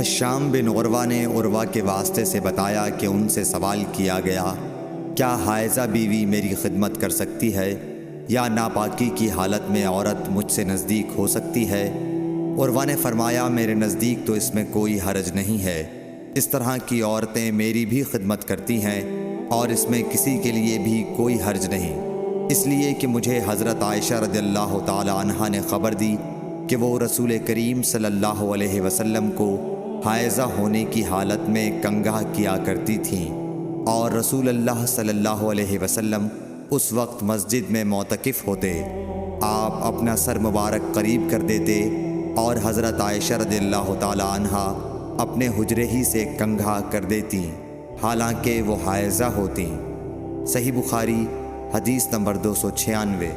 حشام بن عروہ نے عروہ کے واسطے سے بتایا کہ ان سے سوال کیا گیا، کیا حائضہ بیوی میری خدمت کر سکتی ہے یا ناپاکی کی حالت میں عورت مجھ سے نزدیک ہو سکتی ہے؟ عروہ نے فرمایا، میرے نزدیک تو اس میں کوئی حرج نہیں ہے، اس طرح کی عورتیں میری بھی خدمت کرتی ہیں اور اس میں کسی کے لیے بھی کوئی حرج نہیں، اس لیے کہ مجھے حضرت عائشہ رضی اللہ تعالی عنہا نے خبر دی کہ وہ رسول کریم صلی اللہ علیہ وسلم کو حائضہ ہونے کی حالت میں کنگھا کیا کرتی تھیں، اور رسول اللہ صلی اللہ علیہ وسلم اس وقت مسجد میں معتکف ہوتے، آپ اپنا سر مبارک قریب کر دیتے اور حضرت عائشہ رضی اللہ تعالی عنہا اپنے حجرے ہی سے کنگھا کر دیتی حالانکہ وہ حائضہ ہوتیں۔ صحیح بخاری حدیث نمبر 296۔